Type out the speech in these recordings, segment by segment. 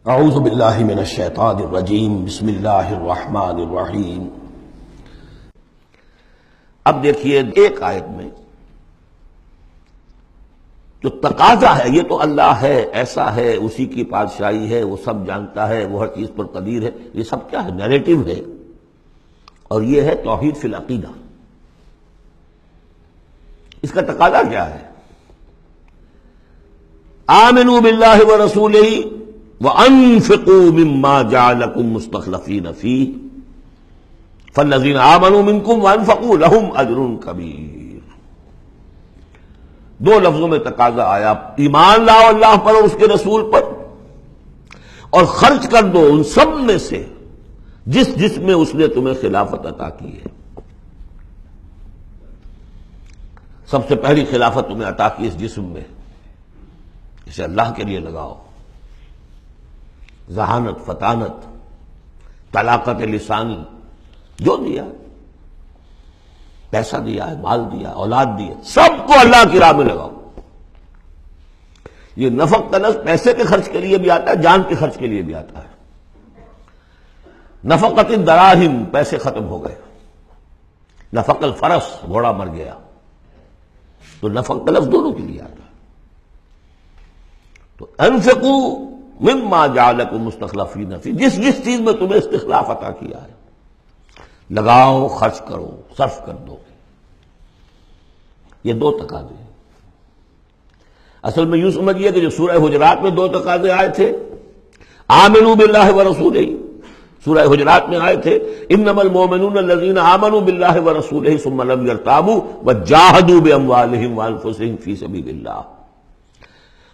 اعوذ باللہ من الشیطان الرجیم بسم اللہ الرحمن الرحیم۔ اب دیکھیے ایک آیت میں جو تقاضا ہے، یہ تو اللہ ہے، ایسا ہے، اسی کی بادشاہی ہے، وہ سب جانتا ہے، وہ ہر چیز پر قدیر ہے، یہ سب کیا ہے؟ نیریٹو ہے، اور یہ ہے توحید فی العقیدہ۔ اس کا تقاضا کیا ہے؟ آمنوا باللہ ورسولہ وَأَنفِقُوا مِمَّا جَعَلَكُم مُّسْتَخْلَفِينَ فِيهِ فَالَّذِينَ آمَنُوا مِنكُمْ وَأَنفَقُوا لَهُمْ أَجْرٌ كَبِيرٌ۔ دو لفظوں میں تقاضا آیا، ایمان لاؤ اللہ پر اور اس کے رسول پر، اور خرچ کر دو ان سب میں سے جس میں اس نے تمہیں خلافت عطا کی ہے۔ سب سے پہلی خلافت تمہیں عطا کی اس جسم میں، اسے اللہ کے لیے لگاؤ۔ ذہانت، فطانت، طلاقت لسان جو دیا، پیسہ دیا ہے، مال دیا، اولاد دیا، سب کو اللہ کی راہ میں لگاؤ۔ یہ نفق کا لفظ پیسے کے خرچ کے لیے بھی آتا ہے، جان کے خرچ کے لیے بھی آتا ہے۔ نفقت الدراہم، پیسے ختم ہو گئے۔ نفق الفرس، گھوڑا مر گیا، تو نفق کا لفظ دونوں کے لیے آتا ہے۔ تو انفقوا مما جعلکم مستخلفین فی، جس چیز میں تمہیں استخلاف عطا کیا ہے لگاؤ، خرچ کرو، صرف کر دو۔ یہ دو تقاضے ہیں۔ اصل میں یوں سمجھیے کہ جو سورہ حجرات میں دو تقاضے آئے تھے، آمنوا باللہ ورسولہ، سورہ حجرات میں آئے تھے انما المؤمنون الذین آمنوا باللہ ورسولہ ثم لم یرتابوا وجاہدوا باموالہم وانفسہم فی سبیل اللہ۔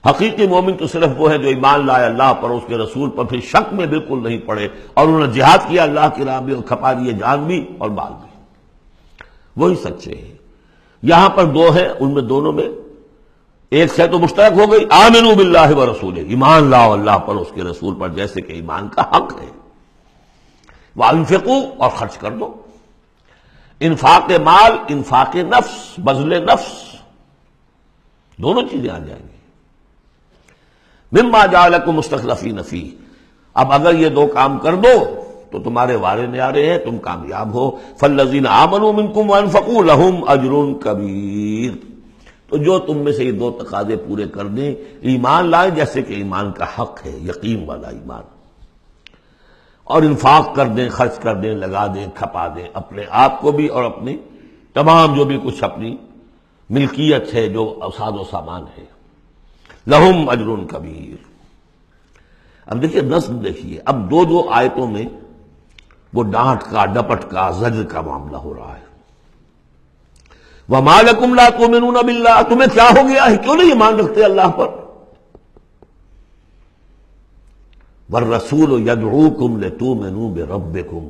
حقیقی مومن تو صرف وہ ہے جو ایمان لائے اللہ پر، اس کے رسول پر، پھر شک میں بالکل نہیں پڑے، اور انہوں نے جہاد کیا اللہ کی راہ میں، اور کھپا دیے جان بھی اور مال بھی، وہی سچے ہیں۔ یہاں پر دو ہیں، ان میں دونوں میں ایک سے تو مشترک ہو گئی، آمنوا باللہ ورسولہ، ایمان لاؤ اللہ پر، اس کے رسول پر، جیسے کہ ایمان کا حق ہے۔ وانفقوا، اور خرچ کر دو۔ انفاق مال، انفاق نفس، بذل نفس، دونوں چیزیں آ جائیں گی۔ مما جعلکم مستخلفین فیہ، اب اگر یہ دو کام کر دو تو تمہارے وارے نیارے ہیں، تم کامیاب ہو۔ فالذین آمنوا منکم وانفقوا لہم اجر کبیر، تو جو تم میں سے یہ دو تقاضے پورے کر دیں، ایمان لائیں جیسے کہ ایمان کا حق ہے، یقین والا ایمان، اور انفاق کر دیں، خرچ کر دیں، لگا دیں، کھپا دیں، اپنے آپ کو بھی اور اپنی تمام جو بھی کچھ اپنی ملکیت ہے، جو اوساد و سامان ہے، لہم اجر کبیر۔ اب دیکھیے نظم، دیکھیے اب دو آیتوں میں وہ ڈانٹ کا، ڈپٹ کا، زجر کا معاملہ ہو رہا ہے۔ وَمَا لَكُمْ لَا تُؤْمِنُونَ بِاللَّهِ، تمہیں کیا ہو گیا ہے، کیوں نہیں ایمان رکھتے اللہ پر؟ وَالرَّسُولُ يَدْعُوكُمْ لِتُؤْمِنُوا بِرَبِّكُمْ،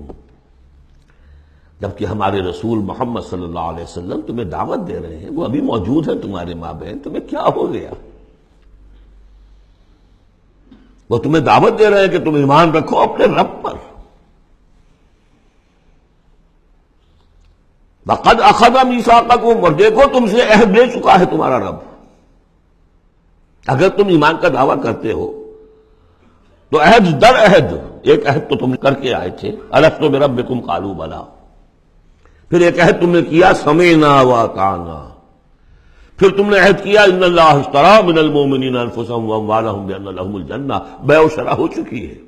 جبکہ ہمارے رسول محمد صلی اللہ علیہ وسلم تمہیں دعوت دے رہے ہیں، وہ ابھی موجود ہیں تمہارے مابین، تمہیں کیا ہو گیا؟ وہ تمہیں دعوت دے رہے ہیں کہ تم ایمان رکھو اپنے رب پر۔ وَقَدْ أَخَذَ مِيثَاقَكُمْ، اور دیکھو تم سے عہد لے چکا ہے تمہارا رب۔ اگر تم ایمان کا دعویٰ کرتے ہو تو عہد در عہد، ایک عہد تو تم کر کے آئے تھے، أَلَسْتُ بِرَبِّكُمْ قَالُوا بَلَىٰ، پھر ایک عہد تم نے کیا سَمِعْنَا وَأَطَعْنَا، پھر تم نے عہد کیا ان اللہ اشتری من المؤمنین انفسهم واموالهم بان لهم الجنہ، بیع و شرع ہو چکی ہے۔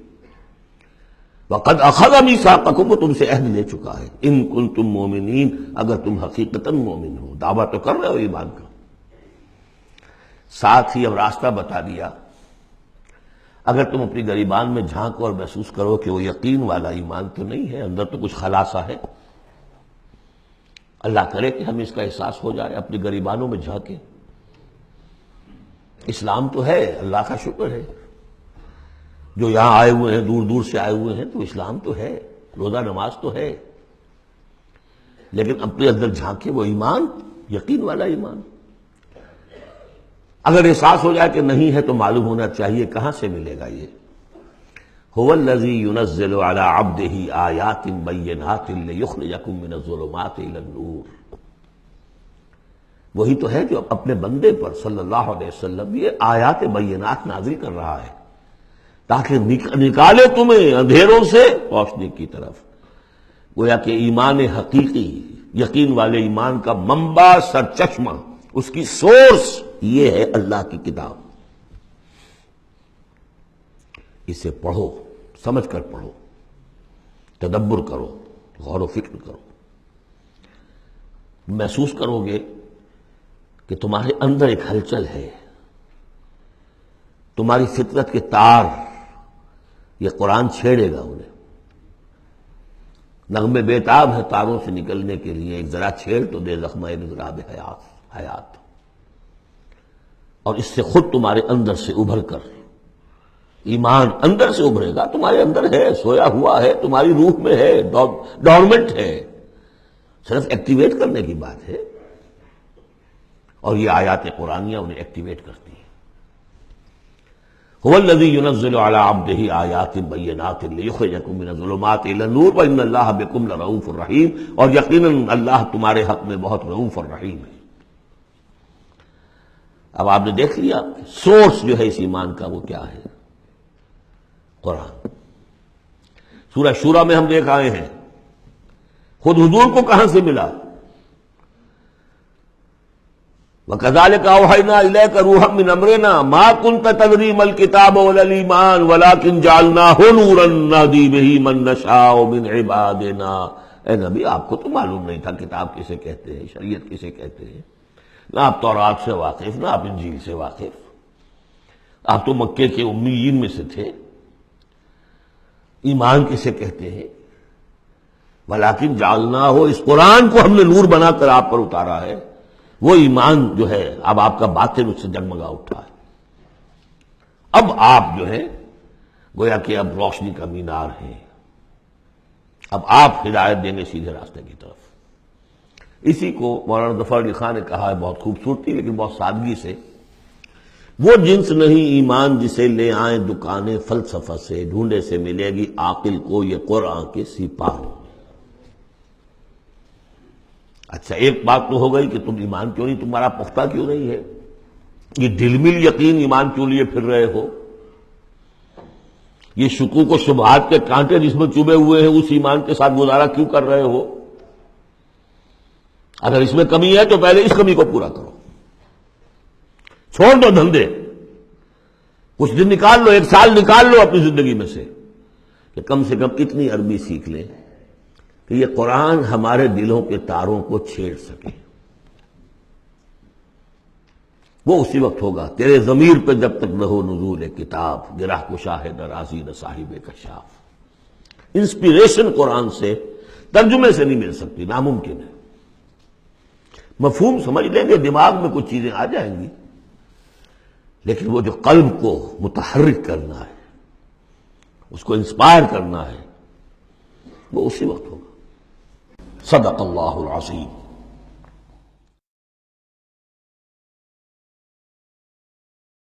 وقد اخذ میثاقکم، وہ تم سے عہد لے چکا ہے، ان کنتم مؤمنین، اگر تم حقیقتاً مومن ہو، دعویٰ تو کر رہے ہو ایمان کا۔ ساتھ ہی اب راستہ بتا دیا، اگر تم اپنی گریبان میں جھانکو اور محسوس کرو کہ وہ یقین والا ایمان تو نہیں ہے، اندر تو کچھ خلاصہ ہے، اللہ کرے کہ ہمیں اس کا احساس ہو جائے، اپنی گریبانوں میں جھانکیں۔ اسلام تو ہے، اللہ کا شکر ہے، جو یہاں آئے ہوئے ہیں، دور دور سے آئے ہوئے ہیں، تو اسلام تو ہے، روزہ نماز تو ہے، لیکن اپنے اندر جھانکے وہ ایمان، یقین والا ایمان۔ اگر احساس ہو جائے کہ نہیں ہے تو معلوم ہونا چاہیے کہاں سے ملے گا یہ۔ هو الذی ينزل علی عبدہ آیات بینات لیخرجکم من الظلمات الی النور، وہی تو ہے جو اپنے بندے پر صلی اللہ علیہ وسلم یہ آیات بینات نازل کر رہا ہے، تاکہ نکالے تمہیں اندھیروں سے روشنی کی طرف۔ گویا کہ ایمان حقیقی، یقین والے ایمان کا منبع، سرچشمہ، اس کی سورس یہ ہے اللہ کی کتاب۔ اسے پڑھو، سمجھ کر پڑھو، تدبر کرو، غور و فکر کرو، محسوس کرو گے کہ تمہارے اندر ایک ہلچل ہے، تمہاری فطرت کے تار، یہ قرآن چھیڑے گا انہیں۔ نغمے بیتاب ہے تاروں سے نکلنے کے لیے، ایک ذرا چھیڑ تو دے زخمہ نظراب حیات، اور اس سے خود تمہارے اندر سے ابھر کر ایمان اندر سے ابھرے گا۔ تمہارے اندر ہے، سویا ہوا ہے، تمہاری روح میں ہے، ڈورمنٹ ہے، صرف ایکٹیویٹ کرنے کی بات ہے، اور یہ آیات قرآنیہ انہیں ایکٹیویٹ کرتی ہیں۔ هو الذی ينزل على عبده آیات بینات لیخرجکم من الظلمات الی النور وان اللہ بکم لرؤوف رحیم، اور یقیناً اللہ تمہارے حق میں بہت رؤوف اور رحیم ہے۔ اب آپ نے دیکھ لیا سورس جو ہے اس ایمان کا وہ کیا ہے، قرآن۔ سورہ شورى میں ہم دیکھ آئے ہیں خود حضور کو کہاں سے ملا، وَكَذَلِكَ أَوْحَيْنَا إِلَيْكَ رُوحًا مِّنْ أَمْرِنَا مَا كُنْتَ تَدْرِي مَا الْكِتَابُ وَلَا الْإِيمَانُ وَلَكِنْ جَعَلْنَاهُ نُورًا نَهْدِي بِهِ مَن نَّشَاءُ مِنْ عِبَادِنَا۔ اے نبی، آپ کو تو معلوم نہیں تھا کتاب کسے کہتے ہیں، شریعت کسے کہتے ہیں، نہ آپ تورات سے واقف، نہ آپ انجیل سے واقف، آپ تو مکے کے امیین میں سے تھے۔ ایمان کسے کہتے ہیں، وَلَكِنْ جَعَلْنَاهُ، اس قرآن کو ہم نے نور بنا کر آپ پر اتارا ہے۔ وہ ایمان جو ہے اب آپ کا باطن اس سے جگمگا اٹھا ہے، اب آپ جو ہے گویا کہ اب روشنی کا مینار ہیں، اب آپ ہدایت دیں گے سیدھے راستے کی طرف۔ اسی کو مولانا ظفر علی خان نے کہا ہے بہت خوبصورتی لیکن بہت سادگی سے، وہ جنس نہیں ایمان جسے لے آئیں دکانیں فلسفہ سے، ڈھونڈے سے ملے گی عاقل کو یہ قرآن کے سپاہ۔ اچھا، ایک بات تو ہو گئی کہ تم ایمان کیوں نہیں، تمہارا پختہ کیوں نہیں ہے، یہ دلمل یقین ایمان کیوں لیے پھر رہے ہو، یہ شکوک و شبہات کے کانٹے جس میں چبھے ہوئے ہیں اس ایمان کے ساتھ گزارا کیوں کر رہے ہو؟ اگر اس میں کمی ہے تو پہلے اس کمی کو پورا کرو، چھوڑ دو دھندے، کچھ دن نکال لو، 1 سال نکال لو اپنی زندگی میں سے کہ کم سے کم اتنی عربی سیکھ لیں کہ یہ قرآن ہمارے دلوں کے تاروں کو چھیڑ سکے۔ وہ اسی وقت ہوگا تیرے ضمیر پہ جب تک رہو نزول کتاب، گرہ کشا ہے درازی نہ صاحب کشاف۔ انسپیریشن قرآن سے، ترجمے سے نہیں مل سکتی، ناممکن ہے۔ مفہوم سمجھ لیں گے، دماغ میں کچھ چیزیں آ جائیں گی، لیکن وہ جو قلب کو متحرک کرنا ہے، اس کو انسپائر کرنا ہے، وہ اسی وقت ہوگا۔ صدق اللہ العظیم۔